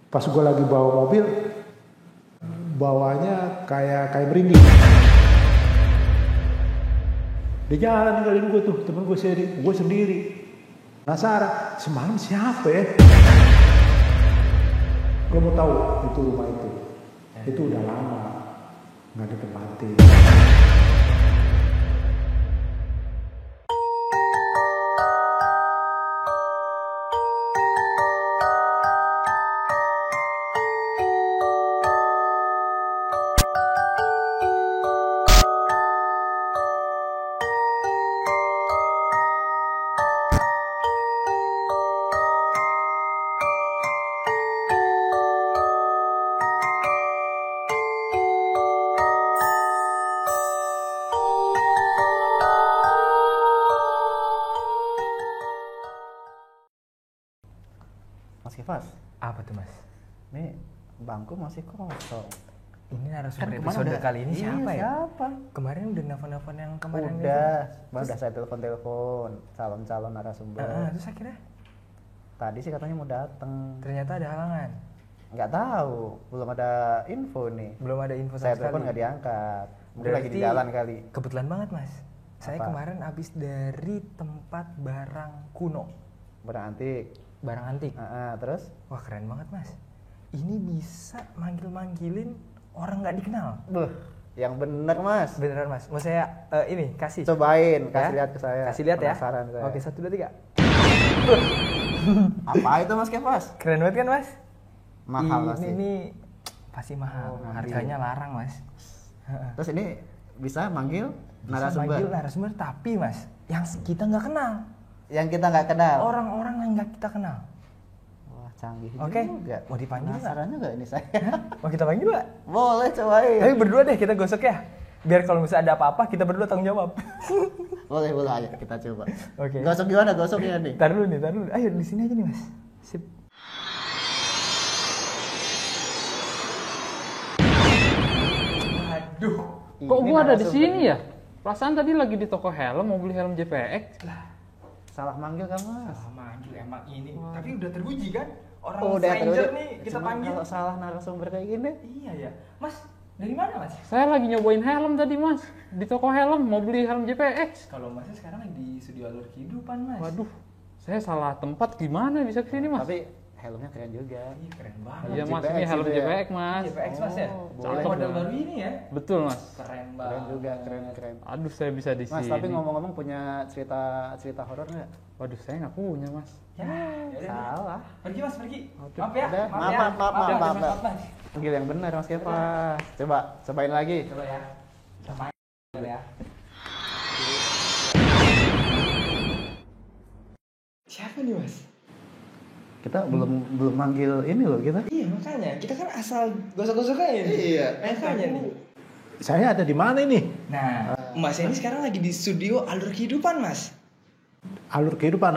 Pas gue lagi bawa mobil, bawanya kayak merinding. Di jalan ninggalin gue tuh, temen gue sendiri. Penasaran, semalam siapa ya? Gue mau tahu itu rumah itu. Itu udah lama nggak ditempatin. Mas Kifas, Apa tuh mas? ini bangku masih kosong. Ini narasumber Kan episode udah- kali ini iya, siapa ya? Siapa? Kemarin udah nelfon yang kemarin Udah saya telepon calon narasumber. Terus akhirnya Tadi sih katanya mau datang. ternyata ada halangan. Nggak tahu, belum ada info nih. Belum ada info Saya sama telepon sekali. nggak diangkat. Mungkin lagi di Berarti jalan kali. Kebetulan banget mas. Saya Apa? kemarin habis dari tempat barang kuno, Berantik. barang antik. Terus? Wah keren banget mas. Ini bisa manggilin orang nggak dikenal. Buh, yang bener mas. Beneran mas. Mau saya ini kasih. Cobain, kasih Ya? lihat ke saya. Kasih lihat ya. Penasaran saya. Oke 1, 2, 3. Apa itu Mas Kefas? Keren banget kan mas? Mahal pasti. Ini pasti mahal. Oh, Harganya larang mas. Terus ini bisa manggil Bisa narasumber manggil narasumber tapi mas, yang kita nggak kenal. yang kita nggak kenal. Orang-orang yang nggak kita kenal. Wah, canggih Oke. juga. Mau dipanggil nggak? Penasaran juga ini saya. Mau kita panggil nggak? Boleh cobain. Tapi berdua deh kita gosok ya. Biar kalau misalnya ada apa-apa kita berdua tanggung jawab. Boleh aja kita coba. Oke. Gosok gimana gosoknya nih? Tar dulu. Ayo di sini aja nih mas. Sip. Aduh. Kok Ini gua ada di narasumber. sini ya? Perasaan tadi lagi di toko helm, mau beli helm JPX. Salah manggil kan Mas? Salah manggil emang ini. Tapi udah teruji kan? Orang Udah stranger terus. nih kita Cuman panggil. Kalau salah narasumber kayak gini, Iya ya. Mas, dari mana mas? Saya lagi nyobain helm tadi mas, di toko helm, mau beli helm JPX. Kalau masnya sekarang lagi di studio alur kehidupan mas. Waduh, saya salah tempat gimana bisa kesini mas? tapi helmnya keren juga. Iya keren banget. Iya mas, JPX ini helm itu ya? JPX mas. JPX mas ya? Oh, Soalnya boleh. model baru ini ya? Betul mas. Keren banget. Keren juga, keren. Aduh, saya bisa di Mas, sini. tapi ngomong-ngomong punya cerita horor nggak? Waduh, saya nggak punya mas. Ya, yaudah. Salah. Pergi mas, pergi. Oke. Maaf ya. Udah, ya. maaf. Mas. Panggil yang benar Mas Kefas. Cobain lagi. Coba ya. Coba ya. Siapa nih mas? Kita belum manggil ini loh kita. Iya makanya, kita kan asal gosok-gosok aja nih. Iya. Makanya nih. Saya ada di mana ini? Nah, mas ini sekarang lagi di studio alur kehidupan mas. Alur kehidupan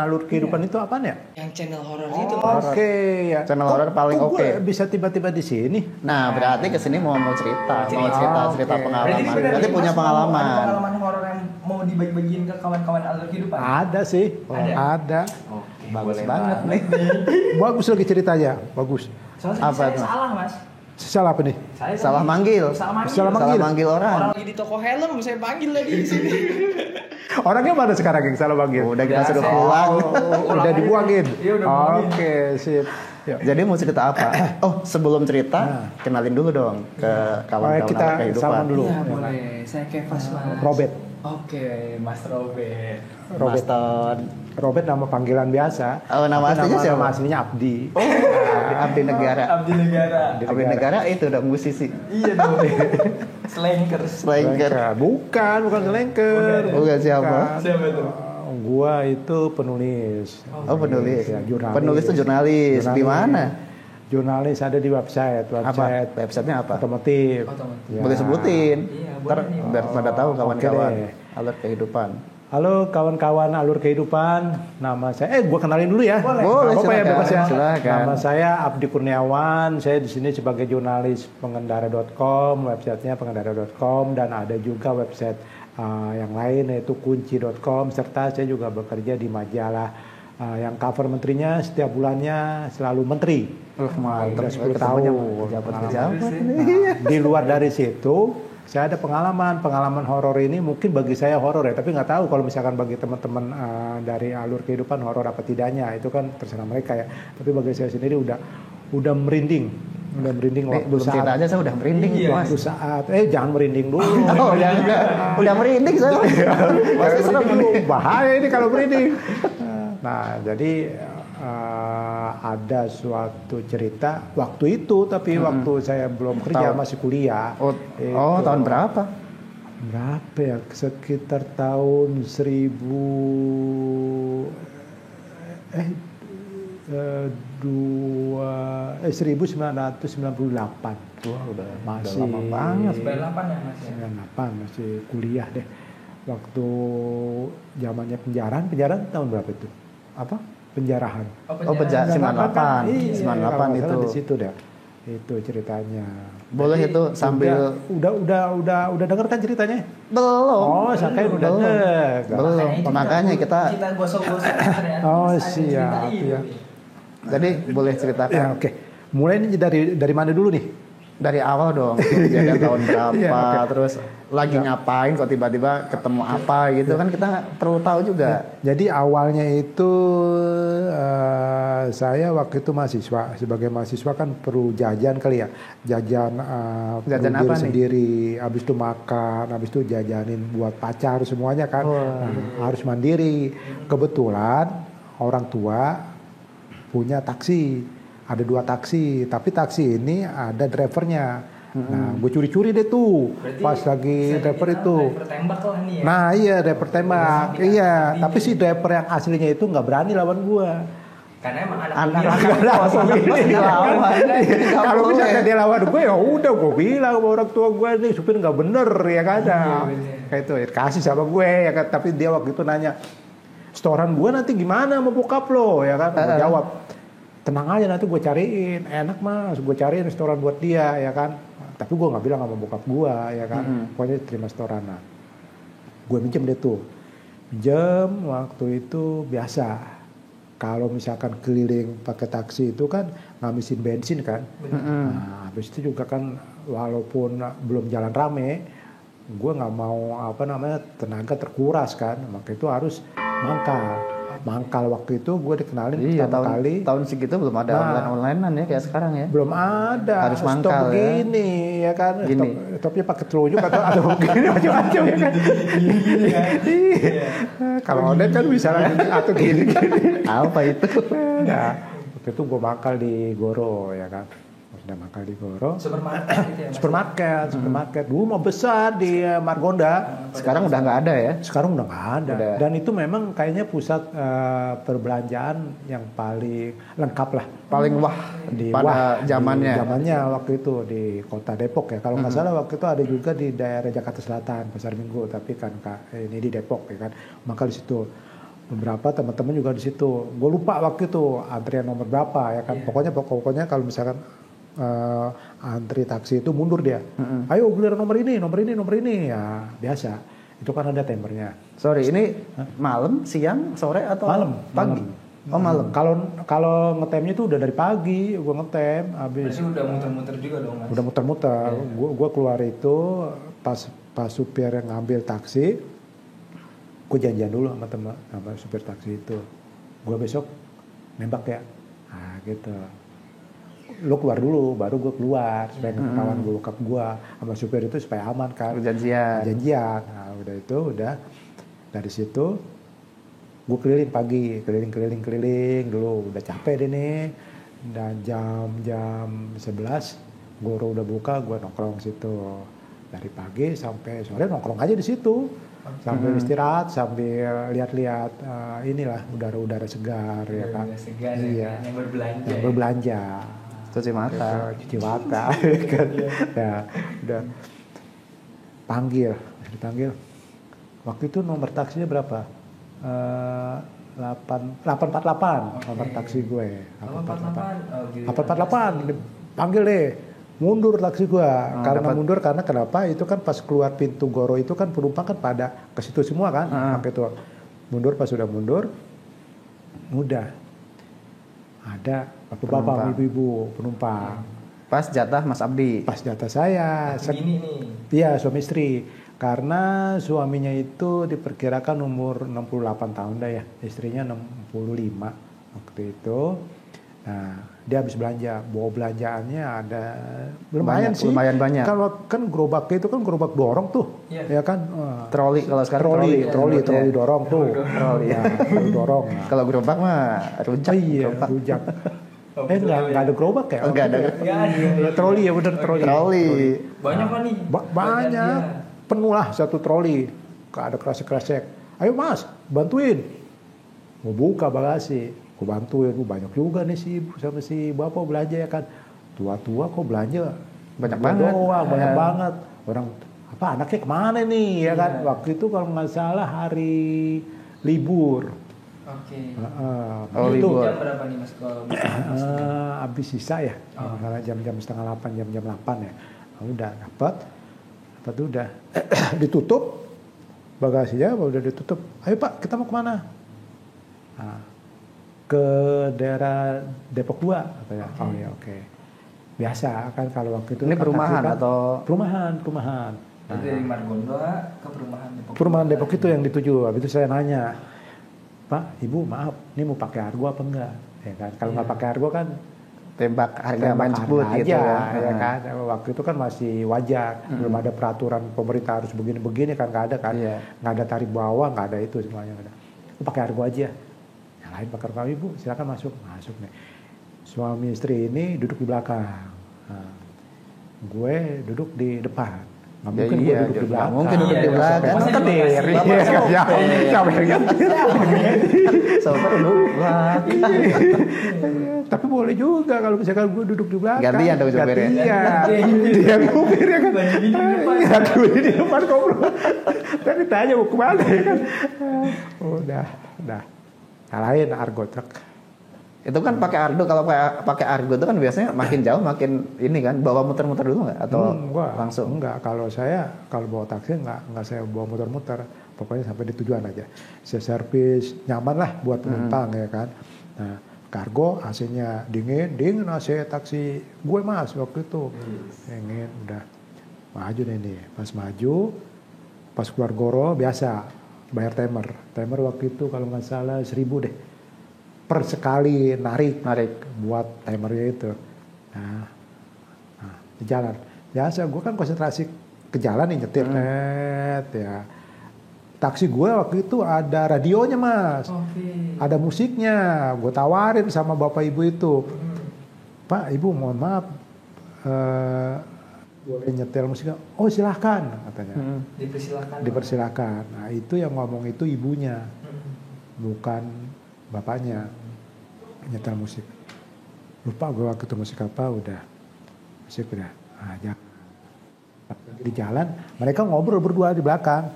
itu apaan ya? Yang channel horor itu Oh, mas. Oke ya. Channel horor paling kok gue oke. bisa tiba-tiba di sini? Nah, berarti kesini mau cerita Cerita. Oke. pengalaman. benar Berarti nih, punya Mas, mau pengalaman. Ada pengalaman horor yang mau dibagi-bagiin ke kawan-kawan alur kehidupan. Ada sih. Ada? Ada. Oke, Bagus boleh banget nih. Bagus lagi ceritanya. Bagus. Soalnya Apa saya tuh? salah mas. Salah apa nih? Saya Salah tadi- manggil. Salah manggil. Salah Salah manggil orang. Orang lagi di toko helm, saya panggil lagi di sini. Orangnya mana sekarang yang salah panggil? Udah kita suruh saya- pulang. Udah dibuangin. Iya, udah dibuangin. Oke, sip. Yuk. Jadi mau cerita apa? Oh, sebelum cerita, kenalin dulu dong ke kawan-kawan kita alur kehidupan. salaman dulu. Iya boleh, saya Kefas mas. Robert. Oke, Mas Robert. Robert. Maston. Robert nama panggilan biasa. Oh, nama Tapi aslinya siapa? Nama aslinya Abdi. Abdi Negara. Abdi Negara. Abdi Negara itu udah musisi. Iya dong. Slankers. Slanker. Bukan selengker. Bukan siapa? Siapa tuh? Gua itu penulis. Oh, penulis. Ya, jurnalis. Penulis itu jurnalis. Di mana? Jurnalis ada di website Apa? Websitenya apa? otomotif. Otomotif. Ya. Boleh sebutin. Iya, Ntar boleh nih. biar pada tahu kawan-kawan deh. alur kehidupan. Halo kawan-kawan alur kehidupan, nama saya gua kenalin dulu ya. Boleh, Nggak apa-apa ya, silakan. bebas ya. Silakan. Nama saya Abdi Kurniawan, saya di sini sebagai jurnalis pengendara.com, websitenya pengendara.com dan ada juga website yang lain yaitu kunci.com serta saya juga bekerja di majalah yang cover menterinya setiap bulannya selalu menteri. Mantap. Udah 10 tahun. Pejabat-pejabat. Nah, di luar dari situ, saya ada pengalaman horor ini mungkin bagi saya horor ya, tapi nggak tahu kalau misalkan bagi teman-teman dari alur kehidupan horor apa tidaknya, itu kan terserah mereka ya. Tapi bagi saya sendiri udah merinding waktu Belum saat cerita aja saya udah merinding, Mas. waktu saat jangan merinding dulu. Oh, udah merinding saya. Pasti serem Merinding nih. dulu. Bahaya ini kalau merinding. Nah, jadi ada suatu cerita waktu itu, tapi waktu saya belum kerja, masih kuliah. Oh, Itu. tahun berapa? Berapa ya? Sekitar tahun 1998. Wah, udah Masih lama banget. 98 ya Mas ya? 98 masih kuliah deh. Waktu zamannya penjarahan tahun berapa itu? Apa? Penjarahan. Oh, penjara 98. Iya, 98 kalau nggak itu. salah di situ deh. Itu ceritanya. Boleh itu sambil Udah denger kan ceritanya? belum. Oh, Sakain udah denger. Belum. Makanya kita gosok-gosok ya. Oh, Terus ada siap, cerita ya. jadi boleh ceritakan Ya, oke. Mulai ini dari mana dulu nih? dari awal dong. Kejadian tahun berapa, Iya, oke. terus lagi ngapain kok tiba-tiba ketemu apa gitu kan kita perlu tahu juga. Jadi awalnya itu saya waktu itu mahasiswa. Sebagai mahasiswa kan perlu jajan kali ya. Jajan Jajan perlu apa diri nih? sendiri, habis itu makan, habis itu jajanin buat pacar semuanya kan. Nah, harus mandiri. Kebetulan orang tua punya taksi. Ada 2 taksi, tapi taksi ini ada drivernya. Nah, gue curi-curi deh tuh pas lagi driver itu. Driver tembak lah nih ya. Nah iya driver tembak, iya. Tapi si driver yang aslinya itu nggak berani lawan gua. Karena emang Anak dilawan. Kalau misalnya dia lawan gue ya udah gue bilang sama orang tua gue nih supir nggak bener ya kan. Kayak itu ya, kasih sama gue ya kan. Tapi dia waktu itu nanya, setoran gue nanti gimana mau bokap lo ya kan? Gue jawab, tenang aja nanti gue cariin, enak mas, gue cariin setoran buat dia ya kan. Tapi gue nggak bilang sama bokap gue ya kan, pokoknya terima setoran. Nah, gue minjem deh tuh, minjem waktu itu biasa. Kalau misalkan keliling pakai taksi itu kan ngabisin bensin kan. Nah, habis itu juga kan walaupun belum jalan rame, gue nggak mau tenaga terkuras kan, maka itu harus mangkal waktu itu gue dikenalin pertama kali. Tahun segitu belum ada online-onlinean ya kayak sekarang ya. Belum ada. Harus mangkal stop begini ya kan. Gini. Stopnya pakai telunjuk atau begini macam-macam ya kan. Kalau online kan bisa atau gini. Apa itu? Nah, waktu itu gue mangkal di Goro ya kan. Udah mangkal di Goro. Supermarket gitu ya Mas. Supermarket. Dulu mah besar di Margonda. Sekarang udah nggak ada ya? Sekarang udah nggak ada. Udah. Dan itu memang kayaknya pusat perbelanjaan yang paling lengkap lah. Paling wah pada zamannya. Zamannya waktu itu di kota Depok ya. Kalau nggak salah waktu itu ada juga di daerah Jakarta Selatan, Pasar Minggu. Tapi kan ini di Depok ya kan. Maka di situ beberapa teman-teman juga di situ. Gue lupa waktu itu antrian nomor berapa ya kan. Pokoknya kalau misalkan antri taksi itu mundur dia. Ayo giliran nomor ini ya biasa. Itu kan ada timernya. Sorry, ini malam, siang, sore atau Malam, pagi? Oh malam. Kalau ngetemnya itu udah dari pagi, gue ngetem, habis Berarti udah muter-muter juga dong Mas. udah muter-muter. Gue keluar itu pas supir yang ngambil taksi, gue janjian dulu sama supir taksi itu. Gue besok nembak ya, nah gitu. Lo keluar dulu, baru gue keluar supaya ketahuan gue bokap gue sama supir itu supaya aman kan. Janjian. Nah udah dari situ gue keliling pagi, keliling dulu udah capek deh nih. Dan jam 11 Goro udah buka, gue nongkrong situ dari pagi sampai sore nongkrong aja di situ. Sambil istirahat, sambil lihat-lihat inilah udara-udara segar ya kan. Segar Iya. Yang berbelanja. Yang berbelanja. Cuci mata. Cuci mata kan. Ya, udah dipanggil. Waktu itu nomor taksinya berapa? 848 nomor taksi gue. 848 dipanggil deh. Mundur taksi gue. Mundur karena kenapa? Itu kan pas keluar pintu Goro itu kan penumpang kan pada ke situ semua kan. Maka itu mundur, pas sudah mundur Udah. Ada bapak-bapak, Penumpang. ibu-ibu, penumpang. Pas jatah Mas Abdi. Pas data saya, Ini nih. iya suami istri. Karena suaminya itu diperkirakan umur 68 tahun dah ya, istrinya 65 waktu itu. Nah, dia habis belanja, bawa belanjaannya ada lumayan Banyak, sih. lumayan banyak. Kalau kan gerobaknya itu kan gerobak dorong tuh, Iya. ya kan? Troli kalau sekarang Troli dorong tuh. Troli, ya. Troli dorong. Nah. Kalau gerobak mah rujak. Iya, gerobak. rujak. Enggak ada gerobak ya? Enggak ada. Troli ya bener troli. Troli. Banyak kan nih? Banyak. Penuh lah satu troli. Gak ada kresek-kresek. Ayo mas, bantuin. Mau buka bagasi. Gue bantuin. Banyak juga nih si ibu sama si bapak belanja ya kan. Tua-tua kok belanja. Banyak Berdua banget. doang, banyak banget. Orang, apa anaknya kemana nih ya kan. Waktu itu kalau nggak salah hari libur. Oke. Oh, itu libur. Jam berapa nih mas? Kalau habis sisa ya. Karena jam-jam setengah 8, jam-jam 8 ya. Nah, udah dapat udah ditutup bagasinya, udah ditutup. Ayo Pak, kita mau kemana? Nah, ke daerah Depok 2 katanya. Oh ya oke. Biasa kan kalau waktu itu Ini kan perumahan taksi kan- atau? perumahan. Jadi dari Margonda ke perumahan Depok. Perumahan Depok itu yang dituju. Habis itu saya nanya, Pak, Ibu maaf, ini mau pakai argo apa enggak? Ya kan, kalau nggak pakai argo kan Tembak harga main harga sebut aja, gitu ya kan. Waktu itu kan masih wajar, belum ada peraturan pemerintah harus begini-begini kan, nggak ada kan, Iya. nggak ada tarif bawah, nggak ada itu semuanya nggak ada. Lu pakai argo aja, yang lain pakai argo. Ibu silakan masuk nih. Suami istri ini duduk di belakang, nah, gue duduk di depan. Nggak Ya mungkin iya, gue duduk di nggak belakang. mungkin duduk di belakang. Masa Masa ketir, dikasih iya, Sopir duduk belakang. Tapi boleh juga kalau misalkan gue duduk di belakang. Gantian dong supirnya. Gantian. Dia supir ya kan. Iya, gue di depan ngobrol. Tadi tanya mau kemana ya kan. Udah. Nyalain argo truk. Itu kan pakai argo, kalau pakai argo itu kan biasanya makin jauh makin ini kan, bawa muter-muter dulu nggak atau Enggak, langsung? Enggak, kalau bawa taksi enggak saya bawa muter-muter. Pokoknya sampai di tujuan aja. Saya servis nyaman lah buat penumpang ya kan. Nah, kargo AC-nya dingin AC taksi gue mas waktu itu. Dingin, udah maju nih. Pas maju, pas keluar Goro biasa bayar timer waktu itu kalau nggak salah 1.000 deh per sekali narik buat timernya itu. Nah di jalan biasa gue kan konsentrasi ke jalan nih nyetir ya. Taksi gue waktu itu ada radionya mas, ada musiknya. Gue tawarin sama bapak ibu itu, Pak ibu mohon maaf, boleh nyetel musiknya? Oh silahkan katanya. Dipersilakan. Nah itu yang ngomong itu ibunya, bukan bapaknya. Nyetel musik. Lupa gue waktu itu musik apa musik udah. Nah, di jalan mereka ngobrol berdua di belakang.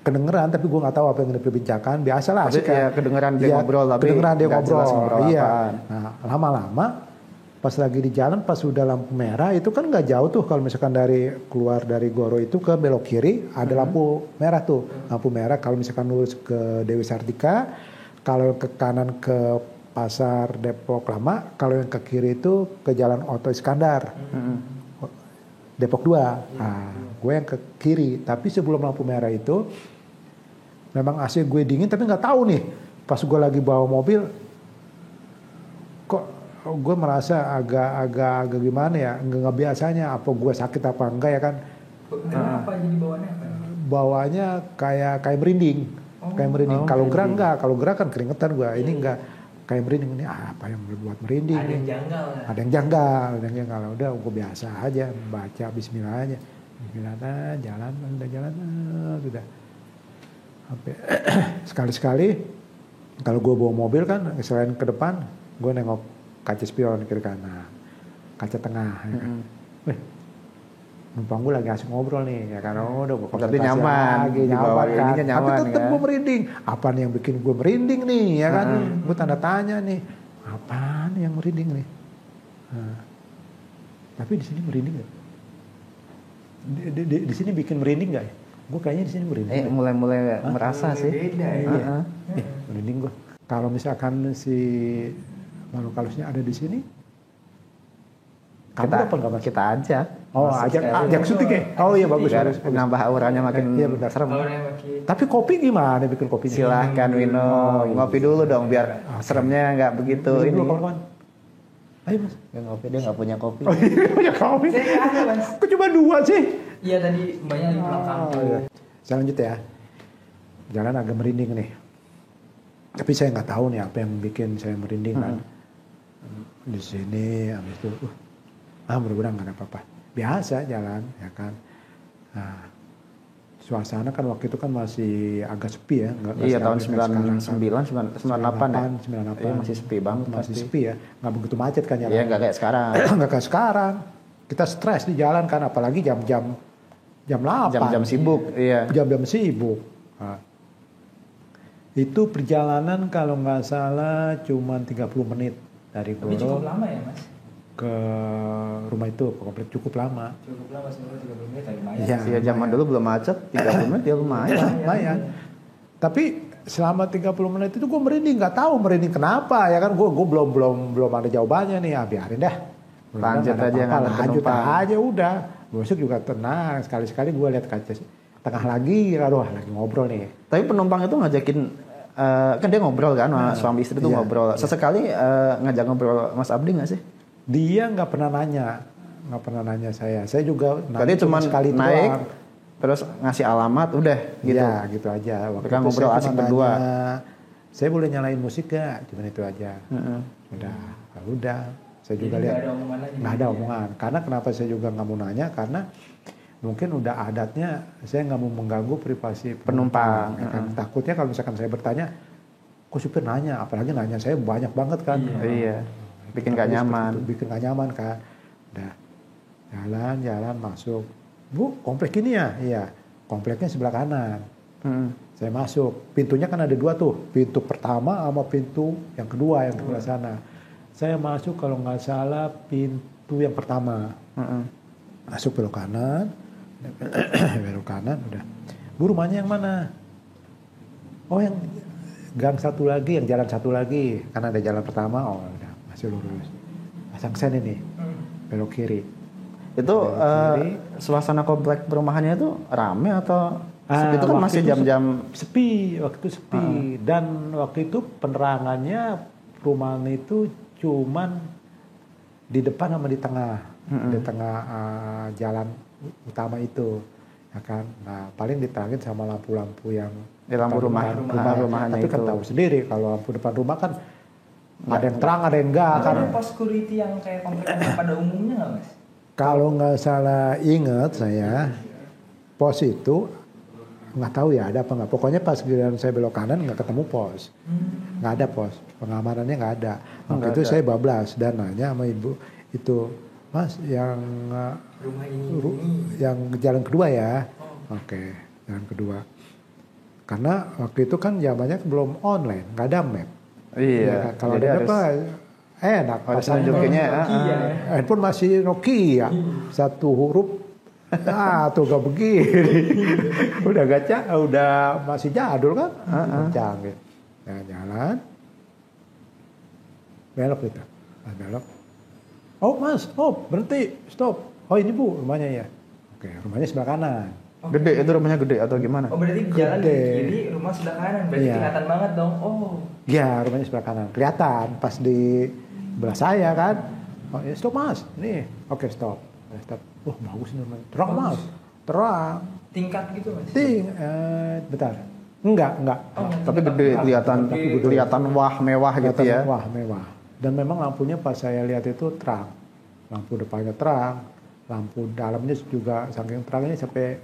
Kedengeran tapi gue nggak tahu apa yang diperbincangkan. Biasalah sih ya kedengeran dia ngobrol tapi kedengeran dia nggak jelas ngobrol iya. apaan. Nah lama-lama pas lagi di jalan pas sudah lampu merah itu kan nggak jauh tuh kalau misalkan keluar dari Goro itu ke belok kiri ada lampu merah tuh. Lampu merah kalau misalkan lurus ke Dewi Sartika, kalau ke kanan ke Pasar Depok Lama, kalau yang ke kiri itu ke Jalan Oto Iskandar. Depok 2. Nah, gue yang ke kiri, tapi sebelum lampu merah itu memang AC gue dingin tapi nggak tahu nih. Pas gue lagi bawa mobil kok gue merasa agak gimana ya, nggak biasanya, apa gue sakit apa enggak ya kan. Kenapa jadi bawaannya apa? Bawanya kayak merinding. Kayak merinding. Kalau gerak enggak, kalau gerak kan keringetan gue. Ini enggak, kayak merinding. Ini apa yang membuat merinding? Ada yang janggal ya? Ada yang janggal. Udah gue biasa aja baca bismillah aja. Bismillah jalan, udah. Sampai sekali-sekali kalau gue bawa mobil kan selain ke depan, gue nengok kaca spion kiri kanan, kaca tengah. Ya kan. Numpang gue lagi asik ngobrol nih ya kan, udah gue tapi nyaman lagi, nyaman kan. nyaman, tapi tetap kan? gue merinding. Apa nih yang bikin gue merinding nih ya kan? Gue tanda tanya nih, apa nih yang merinding nih? Nah, tapi di sini merinding nggak? Di sini bikin merinding nggak ya? Gue kayaknya di sini merinding. Mulai merasa sih. Beda ya. Merinding gue. Kalau misalkan si makhluk halusnya ada di sini, kamu apa enggak Mas? Kita ajak. Oh, ajak syuting ya? Oh iya bagus. Biar bagus. nambah auranya makin Iya benar. serem. Tapi kopi gimana bikin kopinya? Silahkan minum. Ngopi dulu dong biar seremnya nggak begitu Minum ini. dulu kawan-kawan. Ayo Mas. Ya, ngopi dia nggak punya kopi. Oh iya punya kopi. Saya nggak ada Mas. Kok cuma 2 sih? Iya tadi mbaknya lagi pulang kampung. iya. Saya lanjut ya. Jalan agak merinding nih. Tapi saya nggak tahu nih apa yang bikin saya merinding kan. Di sini, habis itu, mudah-mudahan nggak ada apa-apa. Biasa jalan, ya kan. Nah, suasana kan waktu itu kan masih agak sepi ya. Iya tahun sekarang, 99, 98 ya. 98. Iya, masih sepi banget Masih pasti. sepi ya. Nggak begitu macet kan jalan. Iya nggak kayak sekarang. Nggak kayak sekarang. Kita stres di jalan kan, apalagi jam 8. Jam-jam sibuk. Iya. Jam-jam sibuk. Nah, itu perjalanan kalau nggak salah cuma 30 menit dari Tapi cukup Goro lama ya Mas? ke rumah itu, komplek cukup lama. Cukup lama sebenarnya 30 menit tapi lumayan. Iya, Iya zaman dulu belum macet 30 menit ya lumayan. lumayan. Tapi selama 30 menit itu gue merinding, nggak tahu merinding kenapa ya kan, gue belum ada jawabannya nih, biarin dah. Lanjut Nggak ada aja, apa-apa, nggak ada lanjut penumpang. aja udah. Besok juga tenang, sekali-sekali gue lihat kaca tengah lagi, aduh lagi ngobrol nih. Tapi penumpang itu ngajakin kan dia ngobrol kan sama suami istri tuh Iya. ngobrol. Sesekali ngajak ngobrol Mas Abdi nggak sih? Dia nggak pernah nanya saya. Saya juga Berarti cuma sekali itu naik doang. terus ngasih alamat udah gitu. Iya, gitu aja. Waktu Mereka itu ngobrol saya asik cuma berdua. nanya, saya boleh nyalain musik gak? Cuma itu aja. Heeh. Udah. Saya juga Jadi lihat. nggak ada omongan lagi. Nggak ada omongan. Karena kenapa saya juga nggak mau nanya? Karena mungkin udah adatnya saya nggak mau mengganggu privasi Penumpang. ya kan? Takutnya kalau misalkan saya bertanya, kok supir nanya? Apalagi nanya saya banyak banget kan. Iya. Bikin gak Seperti nyaman. itu, bikin gak nyaman kan. Udah. Jalan masuk. Bu, komplek ini ya? Iya. Kompleknya sebelah kanan. Heeh. Saya masuk. Pintunya kan ada 2 tuh. Pintu pertama sama pintu yang kedua yang sebelah sana. Saya masuk kalau nggak salah pintu yang pertama. Heeh. Masuk belok kanan. Belok kanan udah. Bu, rumahnya yang mana? Oh, yang gang satu lagi, yang jalan satu lagi. Karena ada jalan pertama, oh udah masih lurus. Pasang sen ini. Belok kiri. Itu Belok kiri. suasana komplek perumahannya itu rame atau itu kan waktu masih itu jam-jam sepi, waktu itu sepi. Dan waktu itu penerangannya perumahan itu cuman di depan sama di tengah, di tengah jalan utama itu, ya kan. Nah paling diterangin sama lampu-lampu yang di lampu rumah-rumahannya Tapi kan itu. tahu sendiri kalau lampu depan rumah kan ada yang terang, ada yang enggak kan. Ada pos security yang kayak komplek pada umumnya nggak Mas? Kalau nggak salah ingat saya, pos itu nggak tahu ya ada apa nggak. Pokoknya pas giliran saya belok kanan nggak ketemu pos, nggak ada pos, pengamanannya nggak ada. Waktu itu saya bablas dan nanya sama ibu itu, Mas yang Rumah ini. yang jalan kedua ya, oke jalan kedua. Karena waktu itu kan zamannya belum online, nggak ada map. Iya. Ya, kalau Jadi ada harus map enak. harus pasang nunjukinnya. handphone masih Nokia, satu huruf. Tuh gak begini. Udah gaca, udah masih jadul kan? Canggih. Nah, jalan. Belok gitu. Nah, belok. Oh mas, berhenti, stop. Oh ini bu, rumahnya ya. Oke, rumahnya sebelah kanan. Gede itu rumahnya gede atau gimana? Oh berarti jalan Gede. di kiri, rumah sebelah kanan. Berarti Iya. kelihatan banget dong. Oh. Ya, rumahnya sebelah kanan. Kelihatan pas di sebelah saya kan. Oh ya stop mas, nih. Oke stop. Stop. Oh bagus nih rumahnya. Terang mas, terang. Tingkat gitu Mas? Bentar. Enggak. Oh, Tapi gede kelihatan wah mewah gitu ya. Wah mewah. Dan memang lampunya pas saya lihat itu terang. Lampu depannya terang, lampu dalamnya juga saking terangnya sampai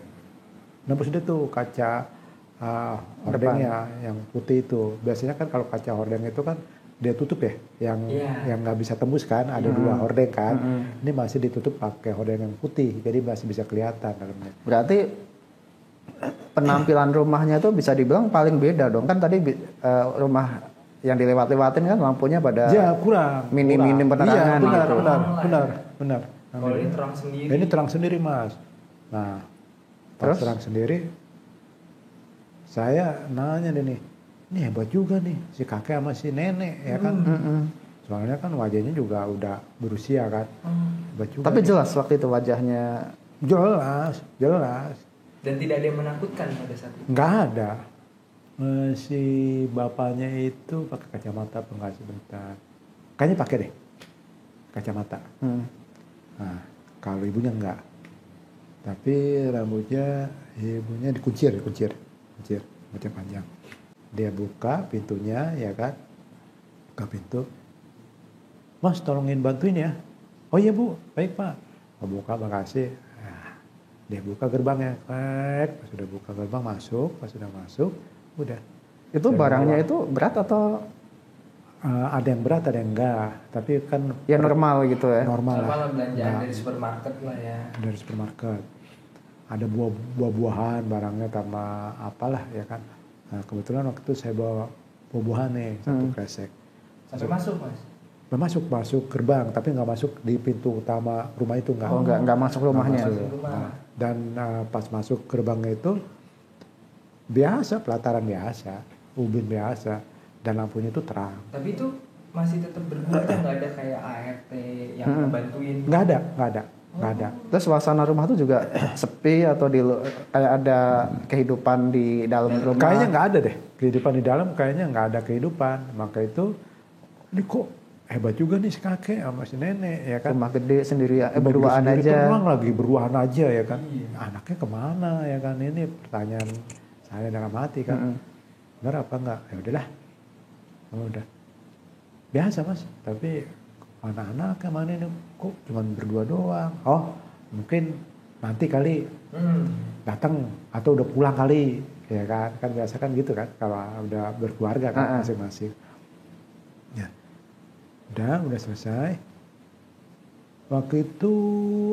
nembus deh tuh kaca hordengnya yang putih itu. Biasanya kan kalau kaca hordeng itu kan dia tutup ya, yang nggak bisa tembus kan, ada 2 hordeng kan. Ini masih ditutup pakai hordeng yang putih, jadi masih bisa kelihatan dalamnya. Berarti penampilan rumahnya itu bisa dibilang paling beda dong. Kan tadi rumah yang dilewat-lewatin kan lampunya pada Ya kurang. minim-minim kurang. penerangan Iya, gitu. benar. Kalau ini terang sendiri. Ini terang sendiri mas. Nah, pas Terus? terang sendiri, saya nanya deh nih, ini hebat juga nih si kakek sama si nenek ya kan. Soalnya kan wajahnya juga udah berusia kan. Hebat juga. Tapi nih. jelas waktu itu wajahnya. Jelas. Dan tidak ada yang menakutkan pada saat itu. Nggak ada. Si bapaknya itu pakai kacamata enggak sebentar. Kayaknya pakai deh kacamata. Nah, kalau ibunya enggak. Tapi rambutnya ibunya dikuncir, rambutnya panjang. Dia buka pintunya ya kan. Buka pintu. Mas tolongin bantuin ya. Oh iya Bu, baik Pak. Mau buka makasih. Nah, dia buka gerbangnya. Pas sudah buka gerbang pas sudah masuk, udah. Itu barangnya itu berat atau Ada yang berat, ada yang enggak. Tapi kan ya normal gitu ya? normal lah. belanjaan Nah, dari supermarket lah ya. dari supermarket. Ada buah-buahan barangnya sama apalah ya kan. Nah, kebetulan waktu itu saya bawa buah-buahan nih, satu kresek. Sampai masuk Mas. Masuk gerbang, tapi nggak masuk di pintu utama rumah itu nggak. Oh, nggak masuk rumahnya. Nggak masuk. Nah, dan pas masuk gerbangnya itu biasa, pelataran biasa, ubin biasa, dan lampunya itu terang. Tapi itu masih tetap berdua aja, nggak ada kayak ART yang ngebantuin. Nggak ada. Terus suasana rumah tuh juga sepi atau kayak ada kehidupan di dalam rumah? Kayaknya nggak ada deh kehidupan di dalam, kayaknya nggak ada kehidupan. Maka itu, ini kok hebat juga nih si kakek sama si nenek ya kan. Rumah gede sendiri Rumah berduaan sendiri tuh aja. memang lagi berduaan aja ya kan. Anaknya kemana ya kan, ini pertanyaan saya dalam hati kan. Benar apa enggak? Ya udahlah. Oh, udah. Biasa Mas, tapi anak-anaknya mana ini kok cuma berdua doang. Oh, mungkin nanti kali datang atau udah pulang kali ya kan. Kan biasa kan gitu kan kalau udah berkeluarga kan masing-masing. Ya. Udah selesai. Waktu itu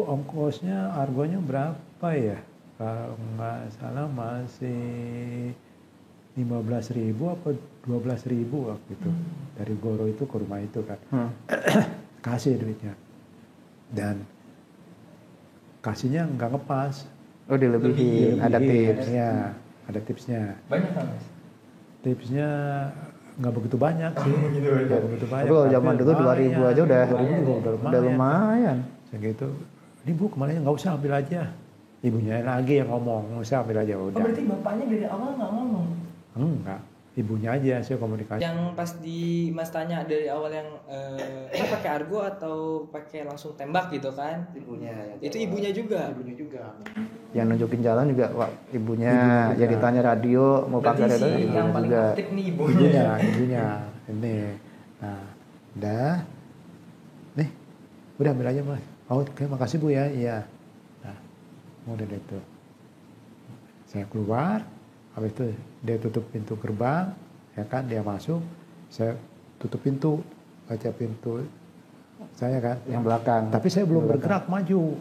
ongkosnya, argonya berapa ya? Kalau nggak salah masih 15.000 apa 12.000 waktu itu. Dari Goro itu ke rumah itu kan. Kasih duitnya. Dan kasihnya nggak ngepas. Oh dilebihin, ada tips. Ya, ada tipsnya. Banyak kan Mas? Tipsnya nggak begitu banyak sih. Nggak begitu banyak. Tapi kalau zaman dulu 2000 aja udah 2000 juga udah lumayan. Segitu. Ini Bu kemarin nggak usah ambil aja. Ibunya lagi yang ngomong, nggak usah ambil aja Oh udah. berarti bapaknya dari awal nggak ngomong? Enggak. Ibunya aja saya komunikasi. Yang pas di Mas tanya dari awal yang ini pakai argo atau pakai langsung tembak gitu kan? Ibunya. Itu ibunya juga. Ibunya juga. Yang nunjukin jalan juga ibunya. Ibunya. Jadi ditanya radio mau pakai Berarti radio si ibunya yang paling juga. aktif nih ibunya. Ibunya. Ini. Nah, udah. Nih, udah ambil aja Mas. Oh, oke, makasih Bu ya. Iya. Nah, udah deh tuh. Saya keluar, habis itu dia tutup pintu gerbang, ya kan, dia masuk, saya tutup pintu, kaca pintu saya kan, Yang belakang. tapi saya belum bergerak maju,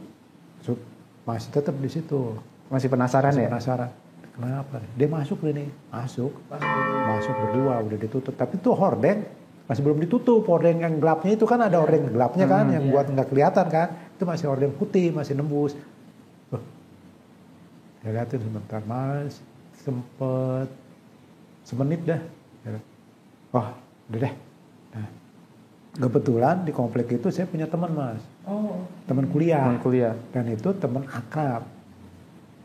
masih tetap di situ, Masih penasaran masih ya? penasaran, kenapa? Dia masuk ini, masuk berdua, udah ditutup, tapi tuh hordeng masih belum ditutup, hordeng yang gelapnya itu kan ada hordeng gelapnya kan, yang buat nggak kelihatan kan, itu masih hordeng putih, masih nembus. Saya lihatin sebentar Mas, sempet semenit dah. Wah, udah deh. Nah, kebetulan di komplek itu saya punya teman Mas. Oh. Teman kuliah. Teman kuliah. Dan itu teman akrab.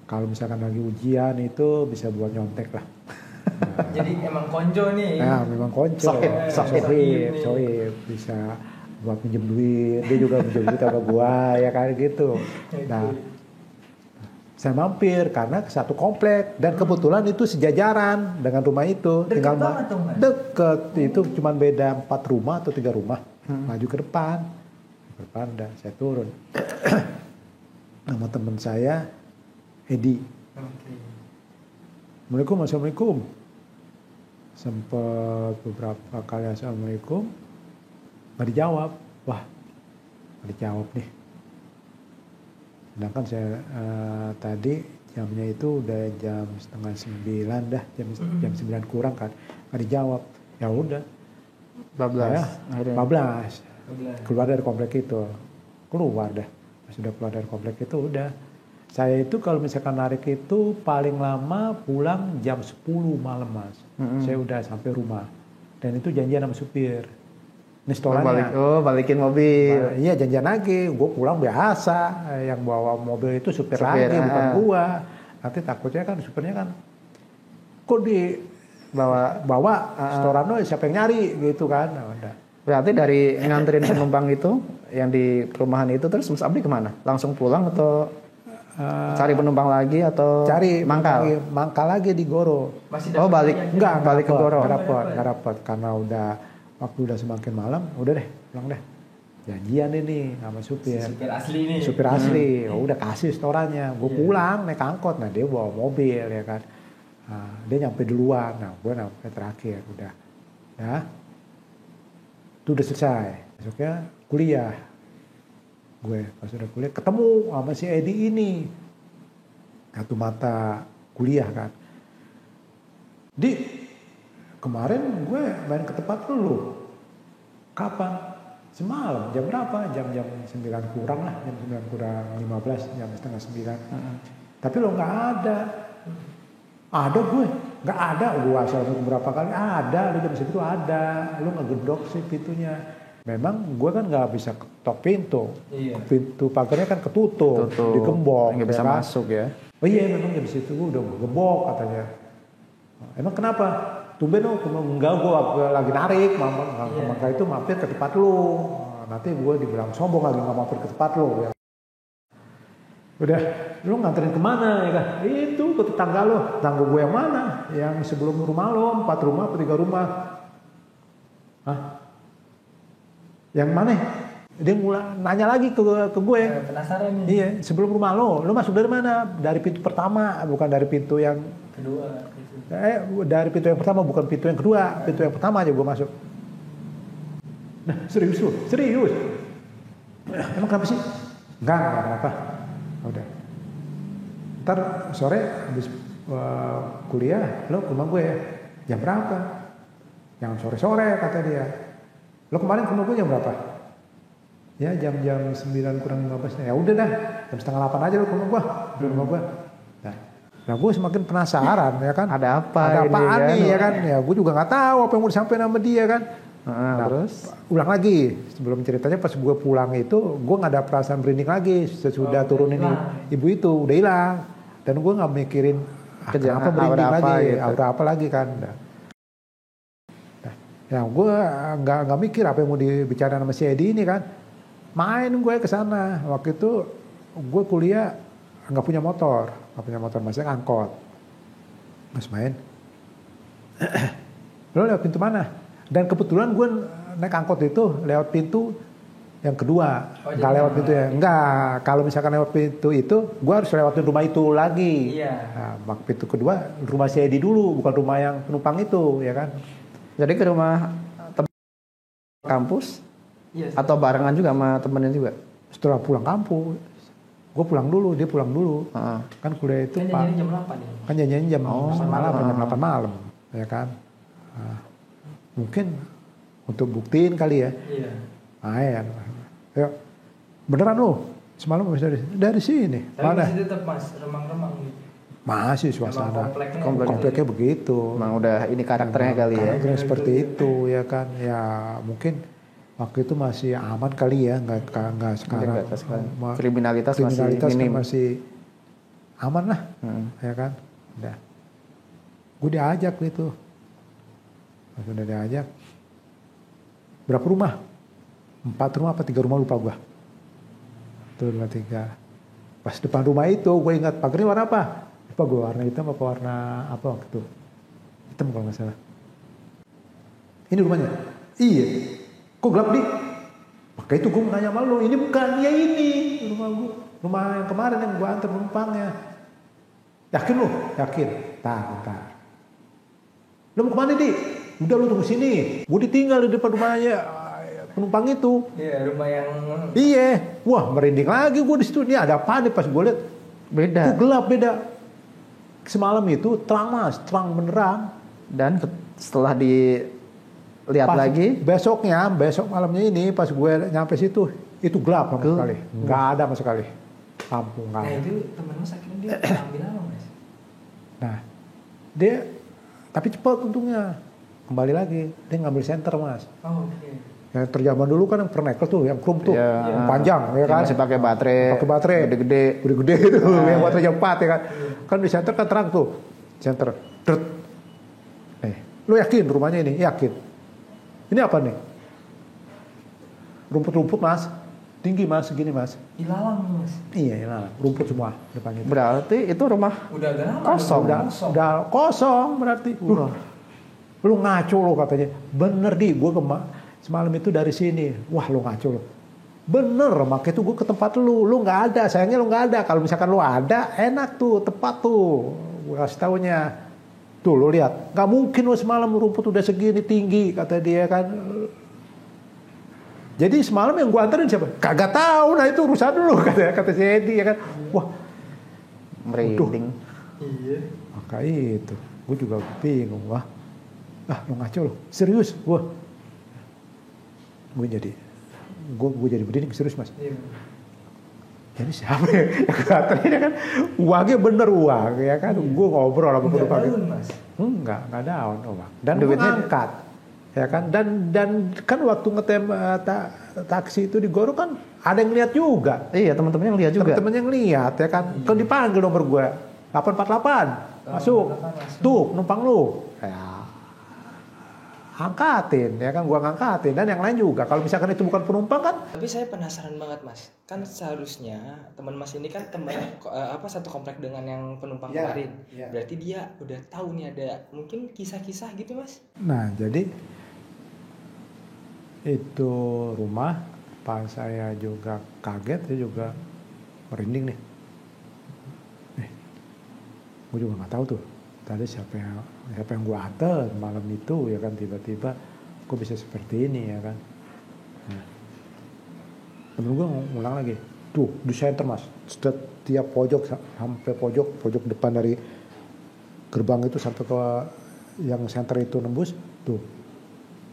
Kalau misalkan lagi ujian itu bisa buat nyontek lah. Nah, Jadi emang konjo nih. nah memang konco. Sohib. Bisa buat pinjem duit. Dia juga pinjem duit sama gua, ya kan gitu. Nah, saya mampir karena ke satu komplek dan kebetulan itu sejajaran dengan rumah itu. Deket tinggal banget dong, Mas. deket, itu cuma beda 4 rumah atau 3 rumah. Maju ke depan. Ke depan dan saya turun. Nama teman saya Edi. Oke. Assalamualaikum. Sempat beberapa kali assalamualaikum, nggak dijawab. Wah, nggak dijawab nih. Sedangkan saya tadi jamnya itu udah jam 8:30 dah, jam 9 kurang kan, nggak dijawab. Ya udah, 14. Akhirnya. 14 keluar dari komplek itu, keluar dah. Pas sudah keluar dari komplek itu udah, Saya itu kalau misalkan narik itu paling lama pulang jam 10 malam Mas. Saya udah sampai rumah. Dan itu janjian sama supir. Ini setorannya. Balikin mobil. Iya janjian lagi. Gue pulang biasa. Yang bawa mobil itu supir lagi bukan gua. Nanti takutnya kan supirnya kan kok di bawa setoran lo siapa yang nyari gitu kan. Nah, udah. Berarti dari nganterin penumpang itu yang di perumahan itu terus Mas Abdi kemana? Langsung pulang atau cari penumpang lagi atau cari mangkal lagi di Goro. Balik Enggak ke Goro. Enggak dapat karena waktu udah semakin malam, udah deh pulang deh. Janjian ini sama supir. Supir asli nih. Supir asli. Udah kasih setorannya. Gue pulang naik angkot. Nah dia bawa mobil ya kan. Nah, dia nyampe duluan. Nah gue nyampe terakhir udah. Ya. Itu udah selesai. Besoknya kuliah. Gue pas udah kuliah ketemu sama si Edi ini. Satu mata kuliah kan. Kemarin gue main ke tempat lu. Kapan? Semalam. Jam berapa? Jam 9 kurang lah. Jam 9 kurang 15. Jam setengah 9. Tapi lo gak ada. Ada gue. Gak ada. Gue asal berapa kali. Ada. Lu jam segitu ada. Lu ngegedok sih pintunya. Memang gue kan gak bisa ketok pintu. Iya. Pintu pagarnya kan ketutup. Digembok. Gak bisa masuk ya. Oh iya memang jam situ gue udah gembok katanya. Emang kenapa? Tumben lo, enggak gue lagi narik. Maka itu mampir ke tempat lu. Nanti gue dibilang sombong lagi gak mampir ke tempat lu. Ya. Udah, lu nganterin kemana ya kan? Itu ke tetangga lo. Tetangga gue yang mana? Yang sebelum rumah lo, 4 rumah atau 3 rumah? Hah? Yang mana? Dia mulai nanya lagi ke gue. Penasaran nih. Iya, sebelum rumah lo masuk dari mana? Dari pintu pertama, bukan dari pintu yang kedua. Dari pintu yang pertama, bukan pintu yang kedua. Pintu yang pertama aja gue masuk. Nah, serius lo? Serius? Emang kenapa sih? Enggak kenapa. Udah. Ntar sore habis kuliah, lo ke rumah gue ya. Jam berapa? Jangan sore-sore kata dia. Lo kemarin ke rumah gue jam berapa? Ya jam 9 kurang 15. Ya udah dah, jam setengah 8 aja lo ke rumah gue. Di rumah gue. Nah gue semakin penasaran ya kan. Ada apa? Ada apaan ini, nih ya kan? Ya gue juga nggak tahu apa yang mau disampaikan sama dia kan. Nah, terus ulang lagi sebelum ceritanya pas gue pulang itu gue nggak ada perasaan merinding lagi sesudah turunin ibu itu udah hilang dan gue nggak mikirin kenapa merinding lagi gitu. Aura apa lagi kan. Ya gue nggak mikir apa yang mau dibicarain sama si Edi ini kan. Main gue ke sana waktu itu gue kuliah nggak punya motor masih angkot. Mas main. Lo lewat pintu mana? Dan kebetulan gue naik angkot itu lewat pintu yang kedua. Nggak lewat pintu ya. Enggak. Kalau misalkan lewat pintu itu, gue harus lewatin rumah itu lagi. Iya. Nah, pintu kedua rumah si Edi dulu, bukan rumah yang penumpang itu, ya kan? Jadi ke rumah kampus? Yes. Atau barengan juga sama temennya juga? Setelah pulang kampus. Gue pulang dulu, dia pulang dulu. Kan kuliah itu kan jam 8 ya? Kan janjian jam 8 malam, ya kan? Mungkin untuk buktiin kali ya. Iya. Main. Ya, beneran lo? Semalam dari sini. Tapi mana? masih tetap mas, remang-remang gitu. Masih suasana. Kompleknya begitu. Emang udah ini karakternya kali ya. Karakternya seperti itu ya kan. Ya mungkin waktu itu masih aman kali ya. Nggak sekarang. Kriminalitas kan masih aman lah. Ya kan. Udah. Gue diajak gitu. Pas udah diajak. Berapa rumah? 4 rumah apa 3 rumah lupa gue. Tuh 2, 3. Pas depan rumah itu gue ingat pagarnya warna apa? Lupa gue warna hitam apa warna apa waktu itu. Hitam kalau gak salah. Ini rumahnya? Iya. Kok gelap nih? Maka itu gue mau nanya sama lo. Ini bukan, ya ini rumah gue. Rumah yang kemarin yang gue antar penumpangnya. Yakin lo? Yakin. Bentar. Lo mau kemana Di? Udah lu tunggu sini. Gue ditinggal di depan rumahnya penumpang itu. Iya, rumah yang. Iya. Wah, merinding lagi gue di situ. Ini ada apa nih pas gue lihat? Beda. Itu gelap beda. Semalam itu terang mas, terang beneran. Dan setelah dilihat pas lagi. Besok malamnya ini pas gue nyampe situ itu gelap sama sekali. Nggak ada sama sekali. Lampung Nah kan. itu teman mas akhirnya dia ambil apa mas? Nah, dia tapi cepat untungnya. Kembali lagi, dia ngambil senter mas. Oh, oke. Yang terjaman dulu kan yang pernekel tuh, yang krum tuh, Iya. yang panjang ya kan. Masih pakai baterai. Pakai baterai. Gede-gede. Gede-gede itu, yang baterai cepat ya kan. Kan di center kan terang tuh. Center. Dret. Lu yakin rumahnya ini? Yakin. Ini apa nih? Rumput-rumput mas. Tinggi mas, segini mas. Ilalang mas. Iya, ilalang. Rumput semua depannya. Berarti itu rumah Udah agak lama. Kosong. Udah kosong berarti. Lu ngaco lo katanya. Bener di, gue semalam itu dari sini. Wah lu ngaco lo. Bener, makanya tuh gue ke tempat lu nggak ada, sayangnya lu nggak ada. Kalau misalkan lu ada, enak tuh, tepat tuh. Gue kasih taunya. Tuh lu lihat, nggak mungkin lu semalam rumput udah segini tinggi, kata dia kan. Jadi semalam yang gue anterin siapa? Kagak tahu, nah itu urusan lu, kata si Edi ya kan. Wah, merinding. Iya. maka itu, gue juga bingung, wah. Lu ngaco lo, serius, gue jadi berdiri serius mas. Iya. Jadi siapa ya? Katanya kan uangnya bener uang ya kan. Gue ngobrol sama penumpang itu. Mas. Enggak down uang. Dan Duitnya gue ngangkat. Ya kan, dan kan waktu ngetem taksi itu di Goro kan ada yang lihat juga. Iya, teman-teman yang lihat juga. Teman-teman yang lihat ya kan. Kan dipanggil nomor gue 848 masuk. Tuh penumpang lu. Ya angkatin ya kan, gua ngangkatin, dan yang lain juga. Kalau misalkan itu bukan penumpang kan. Tapi saya penasaran banget mas, kan seharusnya teman mas ini kan teman satu komplek dengan yang penumpang Ya, kemarin. ya. Berarti dia udah tahu nih ada mungkin kisah-kisah gitu mas. Nah jadi itu rumah, pas saya juga kaget, saya juga merinding nih. Gue juga nggak tahu tuh tadi siapa yang gue anter malam itu ya kan, tiba-tiba kok bisa seperti ini ya kan. Nah, temen gue ngulang lagi, tuh di center mas, setiap pojok sampai pojok depan dari gerbang itu sampai ke yang center itu nembus, tuh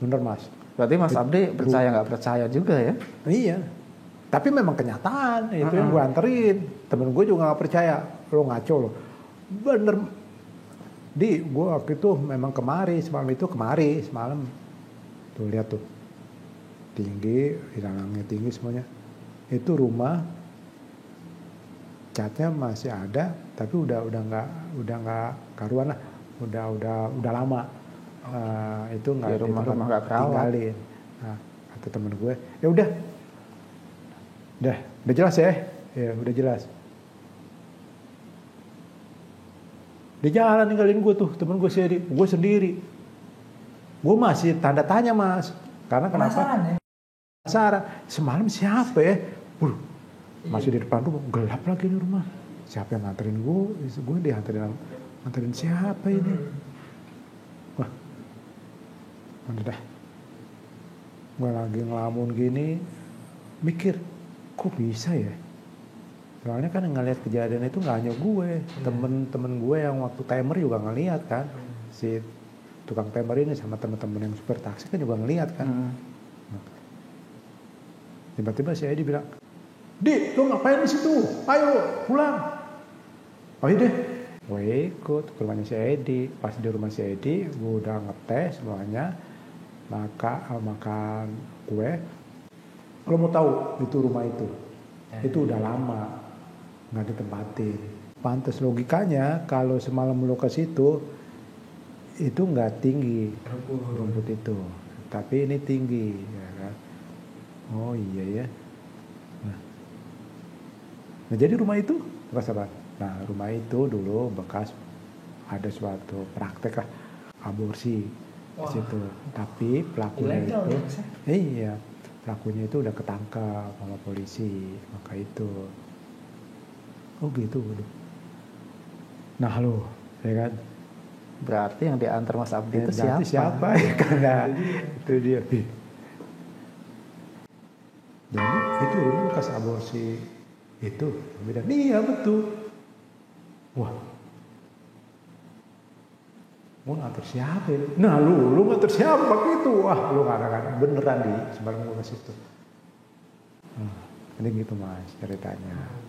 bener mas. Berarti Mas Abdi percaya nggak percaya juga ya? Iya, tapi memang kenyataan itu yang gue anterin. Temen gue juga nggak percaya, lo ngaco lo. Bener, gue waktu itu memang semalam tuh lihat tuh tinggi, ilalangnya tinggi semuanya. Itu rumah catnya masih ada, tapi udah nggak karuan lah, udah lama. Itu nggak, ya, rumah nggak kerawat. Tinggalin. Nah, kata temen gue, ya udah jelas ya udah jelas. Di jalan ninggalin gue tuh, temen gue sendiri. Gue masih tanda tanya mas, karena kenapa? Penasaran, semalam siapa ya? Masih di depan rumah, gelap lagi di rumah. Siapa yang nganterin gue? Gue nganterin siapa ini? Wah, mana dah? Gue lagi ngelamun gini, mikir, kok bisa ya? Soalnya kan yang ngeliat kejadian itu nggak hanya gue, temen-temen gue yang waktu timer juga ngeliat kan, si tukang timer ini sama temen-temen yang super taksi kan juga ngeliat kan. Nah, tiba-tiba si Edi bilang, "Di, lo ngapain di situ? Ayo pulang." Oh iya deh, gue ikut ke rumahnya si Edi. Pas di rumah si Edi, gue udah ngetes semuanya, makan kue. Lo mau tahu itu rumah itu udah lama nggak ditempatin. Pantes logikanya kalau semalam lo ke situ itu nggak tinggi rumput itu, tapi ini tinggi ya kan. Oh iya ya. Nah jadi rumah itu bekas apa? Nah rumah itu dulu bekas ada suatu praktek lah aborsi di situ, tapi pelakunya ilegal, itu ya, iya, pelakunya itu udah ketangkap sama polisi, maka itu. Oh gitu. Nah lo, ya kan? Berarti yang diantar Mas Abdi itu Berarti siapa? ya? Karena itu dia. Jadi itu rumah bekas aborsi itu. Beda. Iya betul. Wah. Mau nganter siapa ya? Nah lu nganter siapa gitu? Wah lu nggak beneran di semalam gue ke situ. Ini gitu mas ceritanya.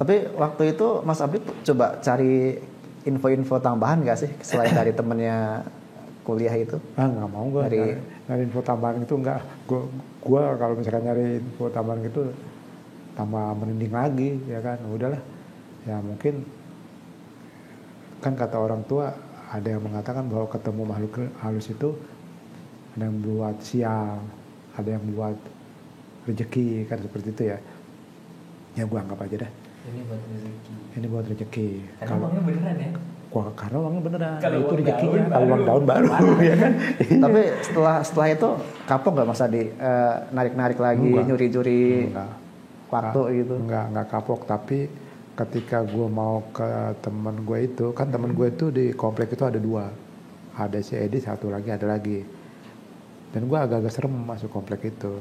Tapi waktu itu Mas Abdi coba cari info-info tambahan nggak sih selain dari temennya kuliah itu? Nggak mau gue nyari info tambahan itu nggak. Gue kalau misalkan nyari info tambahan gitu tambah merinding lagi ya kan. Udahlah ya mungkin kan kata orang tua ada yang mengatakan bahwa ketemu makhluk halus itu ada yang buat sial, ada yang buat rezeki kan seperti itu ya. Ya gue anggap aja dah. Ini buat rezeki. Karena uangnya beneran ya. Karena uangnya beneran. Kalau itu uang rezekinya. tahun Kalau uang tahun baru ya kan. Tapi setelah itu kapok nggak Mas Adi narik-narik lagi, Enggak. nyuri-nyuri Enggak. waktu gitu? Enggak kapok. Tapi ketika gue mau ke temen gue itu, kan temen gue itu di komplek itu ada 2. Ada si Edi, satu lagi ada lagi. Dan gue agak-agak serem masuk komplek itu.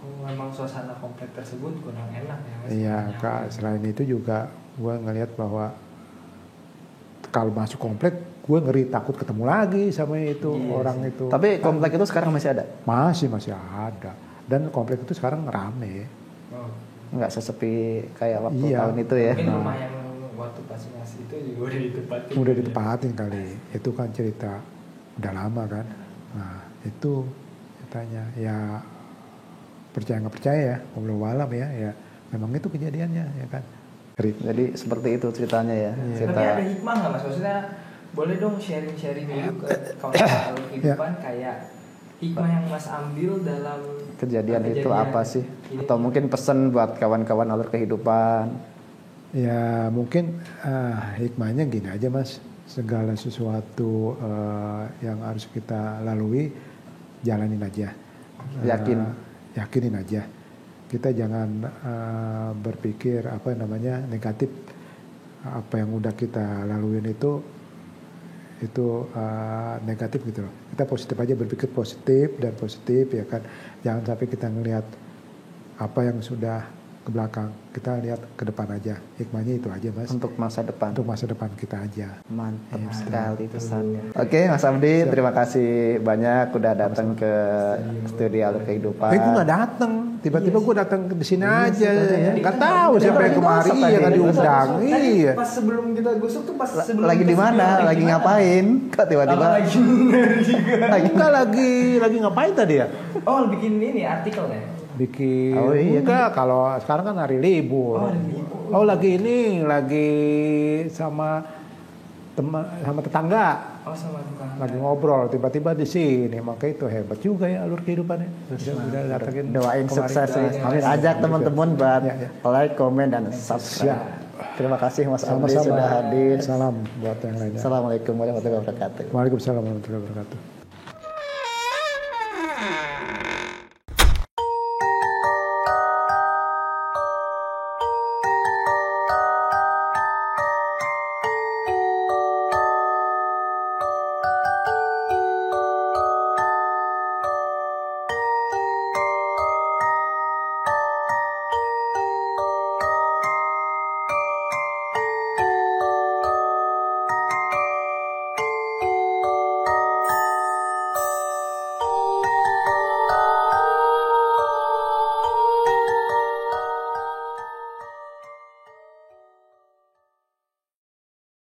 Oh, memang suasana komplek tersebut kurang enak ya Mas. Iya, Kak, selain itu juga gue ngelihat bahwa kalau masuk komplek gue ngeri takut ketemu lagi sama itu orang itu. Tapi komplek itu sekarang masih ada? Masih ada. Dan komplek itu sekarang rame. Oh. Nggak sesepi kayak waktu Iya. tahun itu ya? Mungkin rumah yang waktu pas Mas itu juga udah ditempatin. Udah ditempatin kali. Itu kan cerita udah lama kan. Nah itu ceritanya ya percaya nggak percaya ya, walau alam ya memang itu kejadiannya ya kan. Jadi seperti itu ceritanya ya. Cerita. Tapi ada hikmah nggak Mas? Maksudnya boleh dong sharing-sharing dulu ke kawan-kawan kehidupan kayak hikmah yang Mas ambil dalam Kejadian itu apa sih? Atau mungkin pesan buat kawan-kawan alur kehidupan? Ya mungkin hikmahnya gini aja Mas, segala sesuatu yang harus kita lalui jalanin aja. Yakinin aja. Kita jangan berpikir negatif. Apa yang udah kita laluin itu negatif gitu loh. Kita positif aja, berpikir positif ya kan. Jangan sampai kita ngelihat apa yang sudah ke belakang, kita lihat ke depan aja. Hikmahnya itu aja Mas. Untuk masa depan. Untuk masa depan kita aja. Mantap sekali pesannya. Oke Mas Abdi, terima kasih banyak udah datang ke studio alur kehidupan. Gue nggak datang, tiba-tiba gue datang ke sini aja, ya. Nggak tahu siapa yang kemari yang nggak diundang. Iya. Pas sebelum kita gosok tuh pas sebelum Lagi di mana? Lagi ngapain? Kok tiba-tiba? Enggak lagi ngapain tadi ya? Oh, bikin ini artikel ya? Bikin. Oh, iya. Enggak, kalau sekarang kan hari libur. Oh, lagi sama tetangga. Oh, sama tukang. Lagi ngobrol, tiba-tiba di sini. Maka itu hebat juga ya alur kehidupannya. Udah datangin. Doain kemarin. sukses nih. Amin. Ajak teman-teman buat Ya. like, komen, dan subscribe. Terima kasih Mas Abdi Sama-sama. sudah hadir. Salam buat yang lainnya. Assalamualaikum warahmatullahi wabarakatuh. Waalaikumsalam warahmatullahi wabarakatuh.